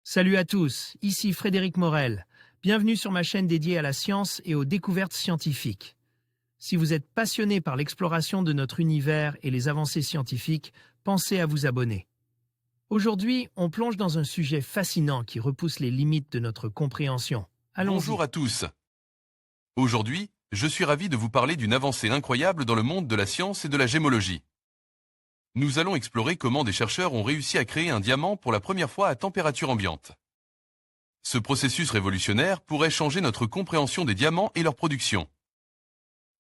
Salut à tous, ici Frédéric Morel. Bienvenue sur ma chaîne dédiée à la science et aux découvertes scientifiques. Si vous êtes passionné par l'exploration de notre univers et les avancées scientifiques, pensez à vous abonner. Aujourd'hui, on plonge dans un sujet fascinant qui repousse les limites de notre compréhension. Bonjour Allons-y. à tous. Aujourd'hui, je suis ravi de vous parler d'une avancée incroyable dans le monde de la science et de la gémologie. Nous allons explorer comment des chercheurs ont réussi à créer un diamant pour la première fois à température ambiante. Ce processus révolutionnaire pourrait changer notre compréhension des diamants et leur production.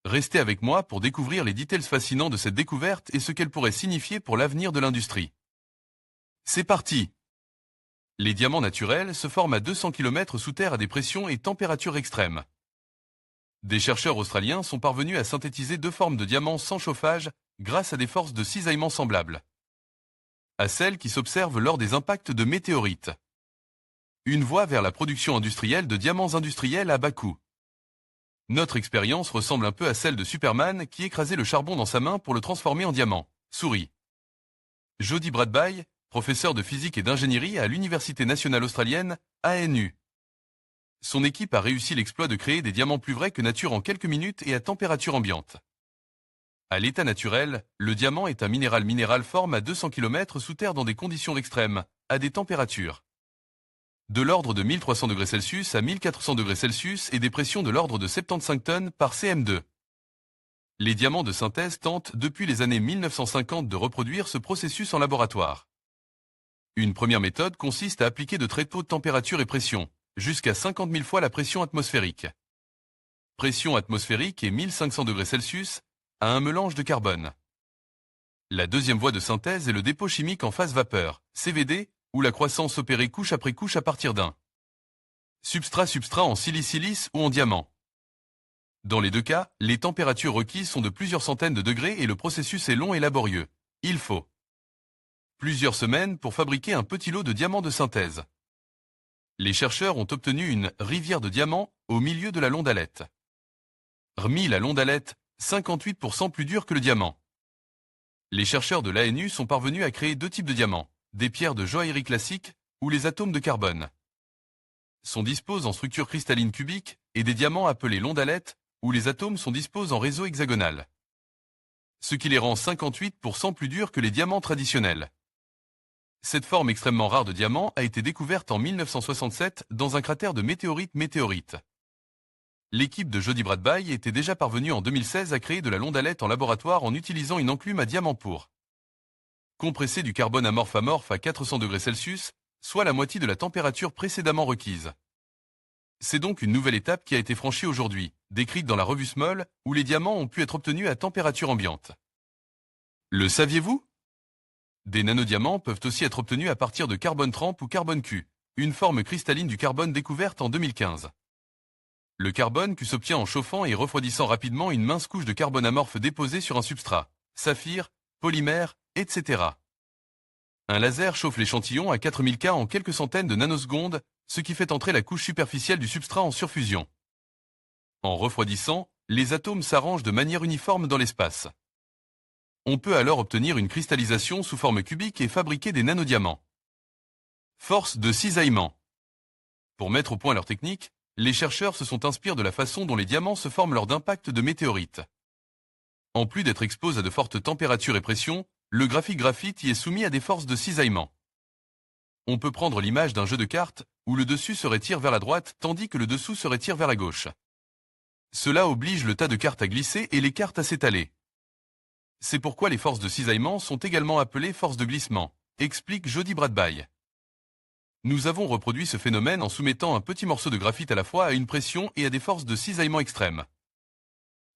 Restez avec moi pour découvrir les détails fascinants de cette découverte et ce qu'elle pourrait signifier pour l'avenir de l'industrie. C'est parti! Les diamants naturels se forment à 200 km sous terre à des pressions et températures extrêmes. Des chercheurs australiens sont parvenus à synthétiser deux formes de diamants sans chauffage grâce à des forces de cisaillement semblables à celles qui s'observent lors des impacts de météorites. Une voie vers la production industrielle de diamants industriels à bas coût. Notre expérience ressemble un peu à celle de Superman qui écrasait le charbon dans sa main pour le transformer en diamant. Souris. Jody Bradby, professeur de physique et d'ingénierie à l'Université nationale australienne, ANU. Son équipe a réussi l'exploit de créer des diamants plus vrais que nature en quelques minutes et à température ambiante. À l'état naturel, le diamant est un minéral forme à 200 km sous terre dans des conditions extrêmes, à des températures de l'ordre de 1300 degrés Celsius à 1400 degrés Celsius et des pressions de l'ordre de 75 tonnes par cm2. Les diamants de synthèse tentent depuis les années 1950 de reproduire ce processus en laboratoire. Une première méthode consiste à appliquer de très hautes températures et pression, jusqu'à 50 000 fois la pression atmosphérique. Pression atmosphérique et 1500 degrés Celsius à un mélange de carbone. La deuxième voie de synthèse est le dépôt chimique en phase vapeur, CVD, où la croissance opérée couche après couche à partir d'un substrat en silice ou en diamant. Dans les deux cas, les températures requises sont de plusieurs centaines de degrés et le processus est long et laborieux. Il faut plusieurs semaines pour fabriquer un petit lot de diamants de synthèse. Les chercheurs ont obtenu une rivière de diamants au milieu de la londalette. RMI la londalette, 58% plus dure que le diamant. Les chercheurs de l'ANU sont parvenus à créer deux types de diamants, des pierres de joaillerie classiques ou les atomes de carbone. Sont disposés en structure cristalline cubique et des diamants appelés londalettes où les atomes sont disposés en réseau hexagonal. Ce qui les rend 58% plus durs que les diamants traditionnels. Cette forme extrêmement rare de diamant a été découverte en 1967 dans un cratère de météorite. L'équipe de Jody Bradby était déjà parvenue en 2016 à créer de la londalette en laboratoire en utilisant une enclume à diamant pour compresser du carbone amorphe à 400 degrés Celsius, soit la moitié de la température précédemment requise. C'est donc une nouvelle étape qui a été franchie aujourd'hui, décrite dans la revue Small, où les diamants ont pu être obtenus à température ambiante. Le saviez-vous? Des nanodiamants peuvent aussi être obtenus à partir de carbone trempe ou carbone Q, une forme cristalline du carbone découverte en 2015. Le carbone Q s'obtient en chauffant et refroidissant rapidement une mince couche de carbone amorphe déposée sur un substrat, saphir, polymère, etc. Un laser chauffe l'échantillon à 4000 K en quelques centaines de nanosecondes, ce qui fait entrer la couche superficielle du substrat en surfusion. En refroidissant, les atomes s'arrangent de manière uniforme dans l'espace. On peut alors obtenir une cristallisation sous forme cubique et fabriquer des nanodiamants. Force de cisaillement. Pour mettre au point leur technique, les chercheurs se sont inspirés de la façon dont les diamants se forment lors d'impacts de météorites. En plus d'être exposés à de fortes températures et pressions, le graphite y est soumis à des forces de cisaillement. On peut prendre l'image d'un jeu de cartes où le dessus se retire vers la droite tandis que le dessous se retire vers la gauche. Cela oblige le tas de cartes à glisser et les cartes à s'étaler. C'est pourquoi les forces de cisaillement sont également appelées forces de glissement, explique Jody Bradby. Nous avons reproduit ce phénomène en soumettant un petit morceau de graphite à la fois à une pression et à des forces de cisaillement extrêmes.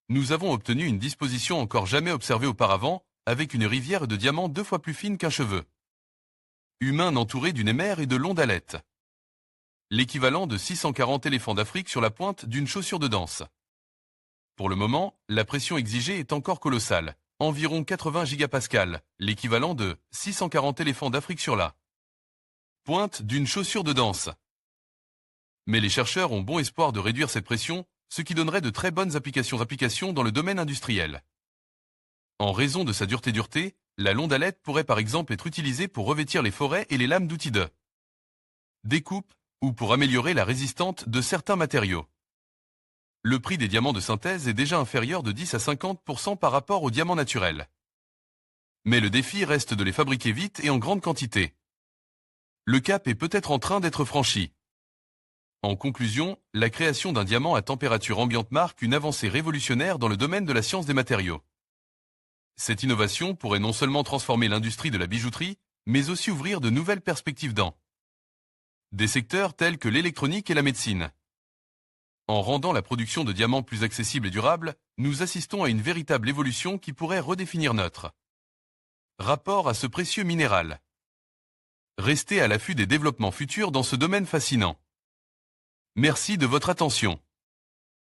Nous avons obtenu une disposition encore jamais observée auparavant, avec une rivière de diamants 2 fois plus fine qu'un cheveu humain entouré d'une émère et de londalettes. L'équivalent de 640 éléphants d'Afrique sur la pointe d'une chaussure de danse. Pour le moment, la pression exigée est encore colossale, environ 80 gigapascales, l'équivalent de 640 éléphants d'Afrique sur la pointe d'une chaussure de danse. Mais les chercheurs ont bon espoir de réduire cette pression, ce qui donnerait de très bonnes applications dans le domaine industriel. En raison de sa dureté, la londalette pourrait par exemple être utilisée pour revêtir les forêts et les lames d'outils de découpe ou pour améliorer la résistance de certains matériaux. Le prix des diamants de synthèse est déjà inférieur de 10 à 50% par rapport aux diamants naturels. Mais le défi reste de les fabriquer vite et en grande quantité. Le cap est peut-être en train d'être franchi. En conclusion, la création d'un diamant à température ambiante marque une avancée révolutionnaire dans le domaine de la science des matériaux. Cette innovation pourrait non seulement transformer l'industrie de la bijouterie, mais aussi ouvrir de nouvelles perspectives dans des secteurs tels que l'électronique et la médecine. En rendant la production de diamants plus accessible et durable, nous assistons à une véritable évolution qui pourrait redéfinir notre rapport à ce précieux minéral. Restez à l'affût des développements futurs dans ce domaine fascinant. Merci de votre attention.